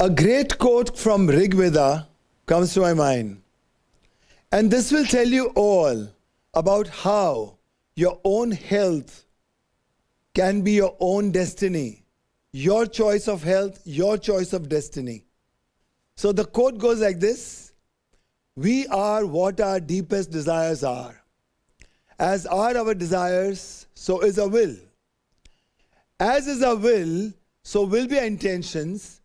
A great quote from Rigveda comes to my mind. And this will tell you all about how your own health can be your own destiny. Your choice of health, your choice of destiny. So the quote goes like this: we are what our deepest desires are. As are our desires, so is our will. As is our will, so will be our intentions.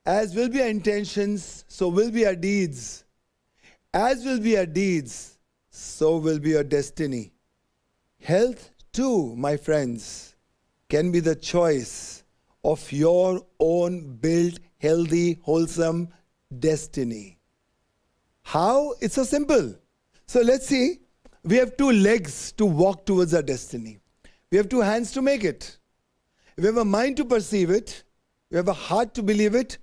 As will be our intentions, so will be our deeds. As will be our deeds, so will be our destiny. Health too, my friends, can be the choice of your own built, healthy, wholesome destiny. How? It's so simple. So let's see. We have two legs to walk towards our destiny. We have two hands to make it. We have a mind to perceive it. We have a heart to believe it.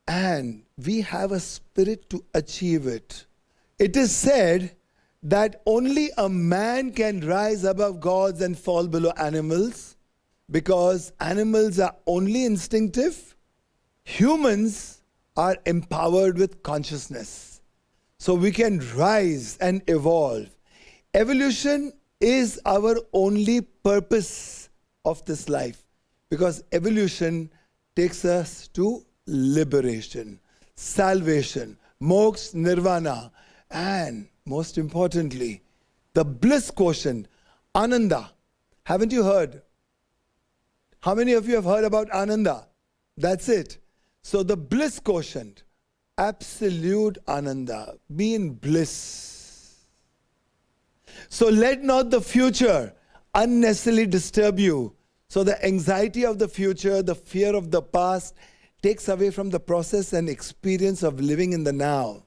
And we have a spirit to achieve it. It is said that only a man can rise above gods and fall below animals, because animals are only instinctive. Humans are empowered with consciousness. So we can rise and evolve. Evolution is our only purpose of this life, because evolution takes us to liberation, salvation, moksha, nirvana, and most importantly, the bliss quotient, ananda. Haven't you heard? How many of you have heard about ananda? That's it. So the bliss quotient, absolute ananda, be in bliss. So let not the future unnecessarily disturb you. So the anxiety of the future, the fear of the past, takes away from the process and experience of living in the now.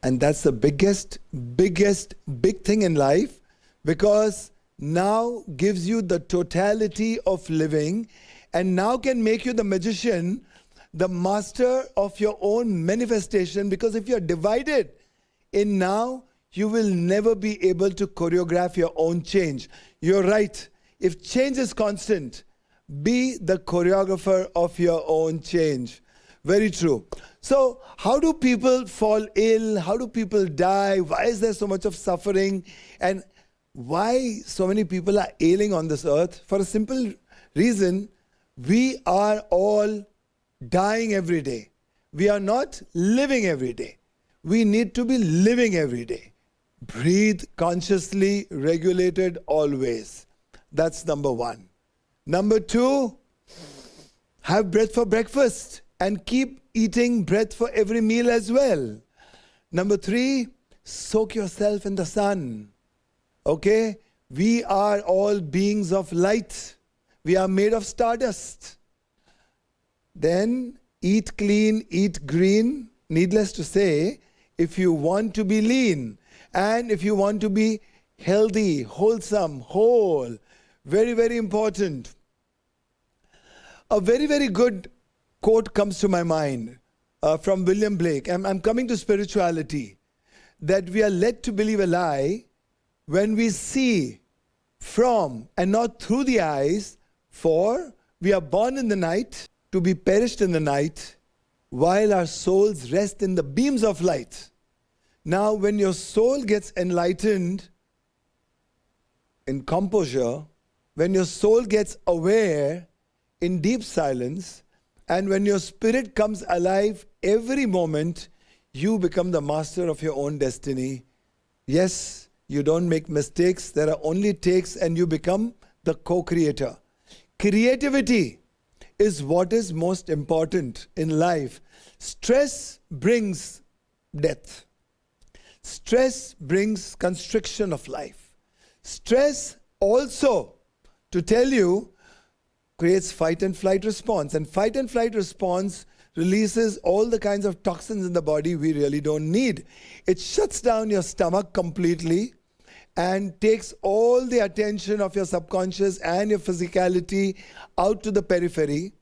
And that's the biggest big thing in life, because now gives you the totality of living, and now can make you the magician, the master of your own manifestation. Because if you're divided in now, you will never be able to choreograph your own change. You're right. If change is constant, be the choreographer of your own change. Very true. So how do people fall ill? How do people die? Why is there so much of suffering? And why so many people are ailing on this earth? For a simple reason, we are all dying every day. We are not living every day. We need to be living every day. Breathe consciously, regulated always. That's number one. Number two, have bread for breakfast and keep eating bread for every meal as well. Number three, soak yourself in the sun. Okay? We are all beings of light. We are made of stardust. Then eat clean, eat green. Needless to say, if you want to be lean and if you want to be healthy, wholesome, whole, very, very important. A very, very good quote comes to my mind from William Blake. I'm coming to spirituality. That we are led to believe a lie when we see from and not through the eyes. For we are born in the night to be perished in the night, while our souls rest in the beams of light. Now when your soul gets enlightened in composure, when your soul gets aware in deep silence, and when your spirit comes alive every moment, you become the master of your own destiny. Yes, you don't make mistakes. There are only takes, and you become the co-creator. Creativity is what is most important in life. Stress brings death. Stress brings constriction of life. Stress also, to tell you, creates fight and flight response. And fight and flight response releases all the kinds of toxins in the body we really don't need. It shuts down your stomach completely and takes all the attention of your subconscious and your physicality out to the periphery.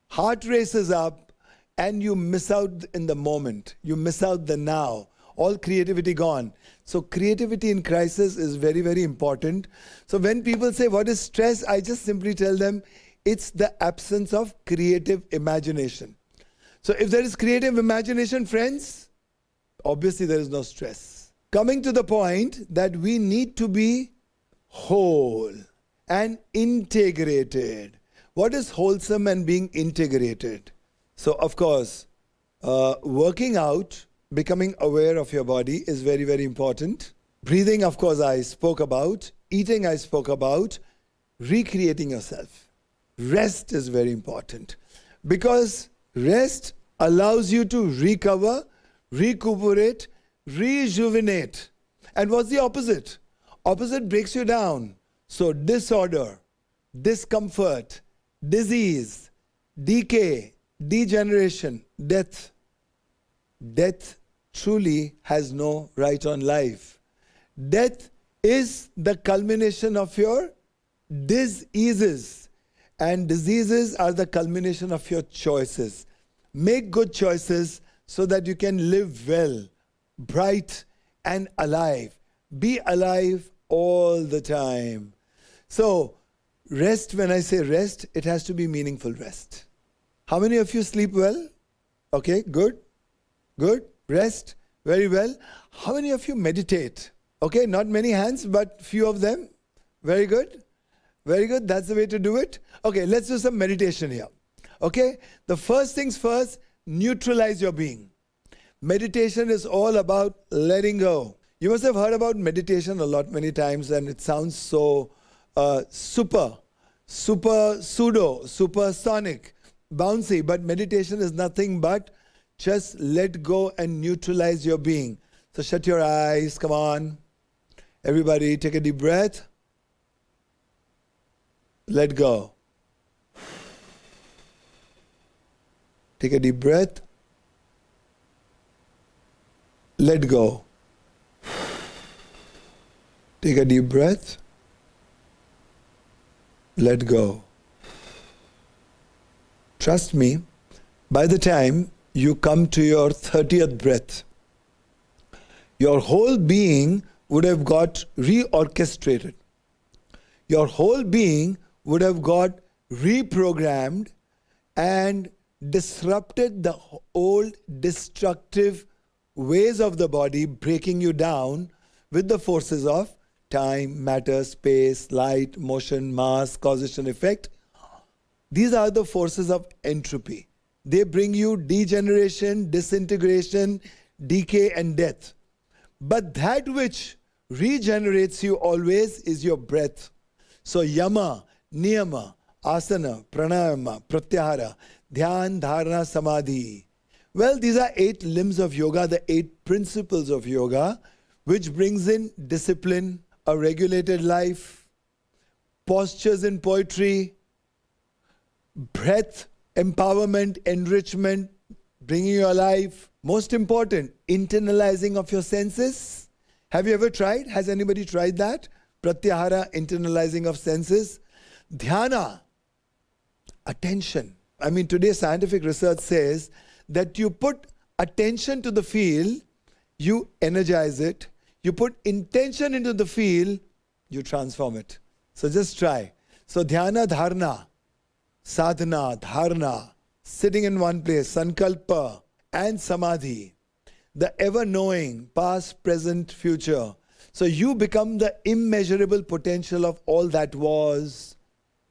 Heart races up and you miss out in the moment. You miss out the now. All creativity gone. So creativity in crisis is very, very important. So when people say, what is stress? I just simply tell them, it's the absence of creative imagination. So if there is creative imagination, friends, obviously there is no stress. Coming to the point that we need to be whole and integrated. What is wholesome and being integrated? So of course, working out, becoming aware of your body is very, very important. Breathing, of course, I spoke about. Eating, I spoke about. Recreating yourself. Rest is very important. Because rest allows you to recover, recuperate, rejuvenate. And what's the opposite? Opposite breaks you down. So disorder, discomfort, disease, decay, degeneration, death. Death truly has no right on life. Death is the culmination of your diseases. And diseases are the culmination of your choices. Make good choices so that you can live well, bright and alive. Be alive all the time. So, rest, when I say rest, it has to be meaningful rest. How many of you sleep well? Okay, good. Good. Rest. Very well. How many of you meditate? Okay, not many hands, but few of them. Very good. Very good. That's the way to do it. Okay, let's do some meditation here. Okay, the first things first, neutralize your being. Meditation is all about letting go. You must have heard about meditation a lot, many times, and it sounds so super pseudo, supersonic, bouncy. But meditation is nothing but just let go and neutralize your being. So shut your eyes, come on. Everybody take a deep breath. Let go. Take a deep breath. Let go. Take a deep breath. Let go. Trust me, by the time you come to your 30th breath, your whole being would have got reorchestrated. Your whole being would have got reprogrammed and disrupted the old destructive ways of the body, breaking you down with the forces of time, matter, space, light, motion, mass, causation, effect. These are the forces of entropy. They bring you degeneration, disintegration, decay and death. But that which regenerates you always is your breath. So yama, niyama, asana, pranayama, pratyahara, dhyan, dharana, samadhi. Well, these are 8 limbs of yoga, the 8 principles of yoga, which brings in discipline, a regulated life, postures in poetry, breath, empowerment, enrichment, bringing you alive. Most important, internalizing of your senses. Have you ever tried? Has anybody tried that? Pratyahara, internalizing of senses. Dhyana, attention. I mean, today scientific research says that you put attention to the field, you energize it. You put intention into the field, you transform it. So just try. So dhyana, dharana, sadhana, dharana, sitting in one place, sankalpa and samadhi, the ever-knowing, past, present, future. So you become the immeasurable potential of all that was,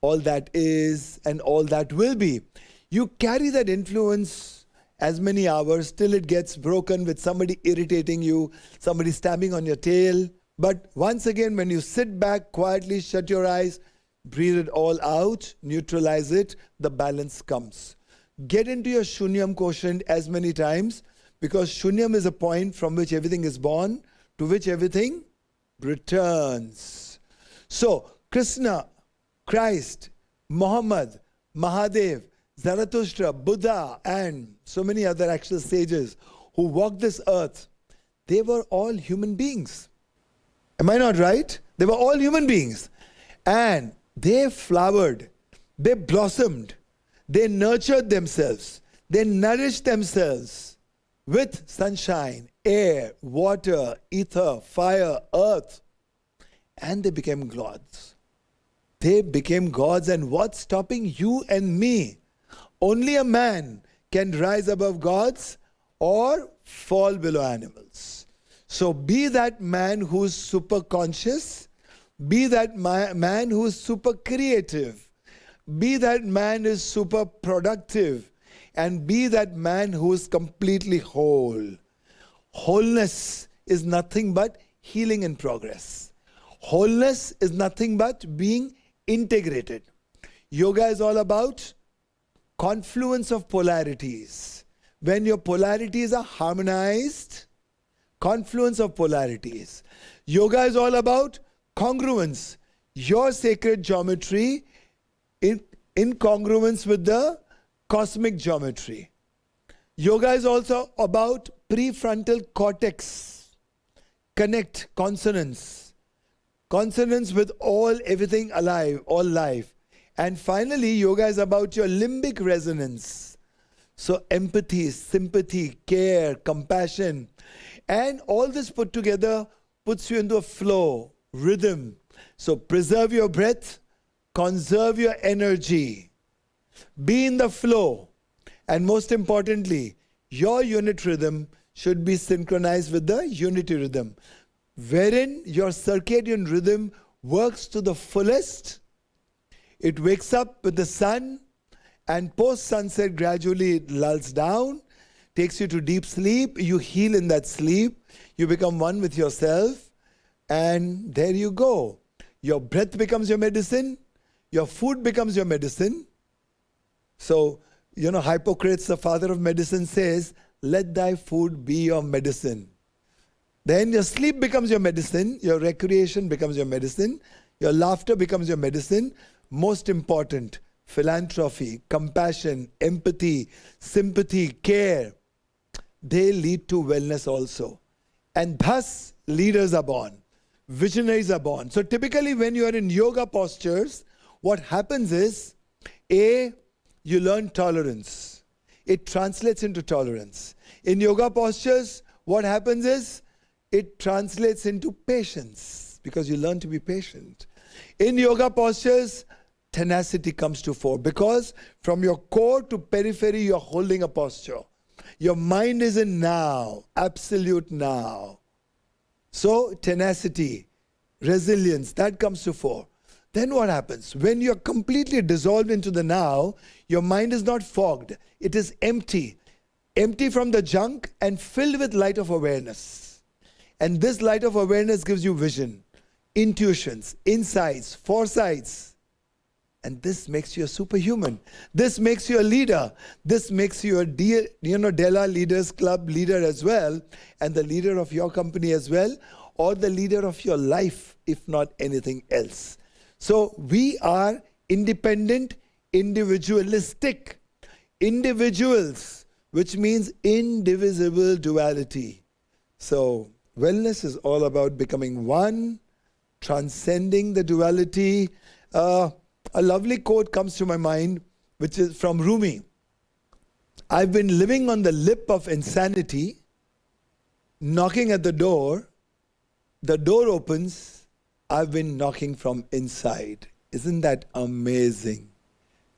all that is, and all that will be. You carry that influence as many hours till it gets broken with somebody irritating you, somebody stamping on your tail. But once again, when you sit back quietly, shut your eyes, breathe it all out, neutralize it, the balance comes. Get into your shunyam quotient as many times, because shunyam is a point from which everything is born, to which everything returns. So, Krishna, Christ, Muhammad, Mahadev, Zarathustra, Buddha, and so many other actual sages who walked this earth, they were all human beings. Am I not right? They were all human beings. And they flowered, they blossomed, they nurtured themselves, they nourished themselves with sunshine, air, water, ether, fire, earth. And they became gods. They became gods, and what's stopping you and me? Only a man can rise above gods or fall below animals. So be that man who's super conscious, be that man who's super creative, be that man who's super productive, and be that man who's completely whole. Wholeness is nothing but healing in progress. Wholeness is nothing but being integrated. Yoga is all about confluence of polarities. When your polarities are harmonized, confluence of polarities. Yoga is all about congruence. Your sacred geometry in congruence with the cosmic geometry. Yoga is also about prefrontal cortex. Connect, consonance. Consonance with everything alive, all life. And finally, yoga is about your limbic resonance. So empathy, sympathy, care, compassion. And all this put together puts you into a flow, rhythm. So preserve your breath, conserve your energy. Be in the flow. And most importantly, your unit rhythm should be synchronized with the unity rhythm, wherein your circadian rhythm works to the fullest. It wakes up with the sun, and post-sunset gradually it lulls down, takes you to deep sleep. You heal in that sleep. You become one with yourself, and there you go. Your breath becomes your medicine. Your food becomes your medicine. So, Hippocrates, the father of medicine, says, let thy food be your medicine. Then your sleep becomes your medicine. Your recreation becomes your medicine. Your laughter becomes your medicine. Most important, philanthropy, compassion, empathy, sympathy, care. They lead to wellness also. And thus, leaders are born. Visionaries are born. So typically when you are in yoga postures, what happens is, you learn tolerance. It translates into tolerance. In yoga postures, what happens is, it translates into patience, because you learn to be patient. In yoga postures, tenacity comes to fore, because from your core to periphery, you're holding a posture. Your mind is in now, absolute now. So tenacity, resilience, that comes to fore. Then what happens? When you're completely dissolved into the now, your mind is not fogged. It is empty. Empty from the junk and filled with light of awareness. And this light of awareness gives you vision, intuitions, insights, foresights. And this makes you a superhuman. This makes you a leader. This makes you a Della Leaders Club leader as well, and the leader of your company as well, or the leader of your life, if not anything else. So we are independent, individualistic individuals, which means indivisible duality. So wellness is all about becoming one, transcending the duality. A lovely quote comes to my mind, which is from Rumi. I've been living on the lip of insanity, knocking at the door opens, I've been knocking from inside. Isn't that amazing?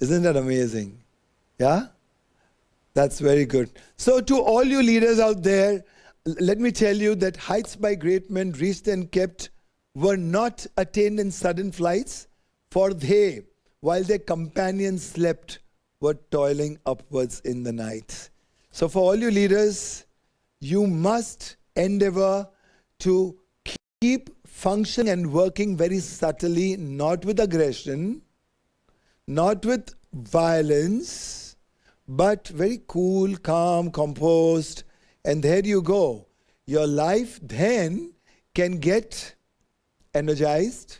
Isn't that amazing? Yeah? That's very good. So to all you leaders out there, let me tell you that heights by great men reached and kept were not attained in sudden flights, for they, while their companions slept, were toiling upwards in the night. So for all you leaders, you must endeavor to keep functioning and working very subtly, not with aggression, not with violence, but very cool, calm, composed. And there you go. Your life then can get energized,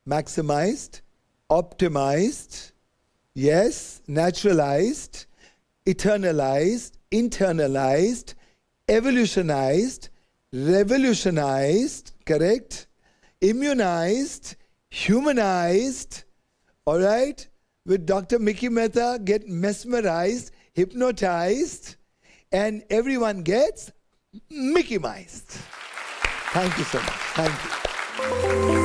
maximized, optimized, yes, naturalized, eternalized, internalized, evolutionized, revolutionized, correct? Immunized, humanized, all right? With Dr. Mickey Mehta, get mesmerized, hypnotized, and everyone gets Mickey-mized. Thank you so much. Thank you.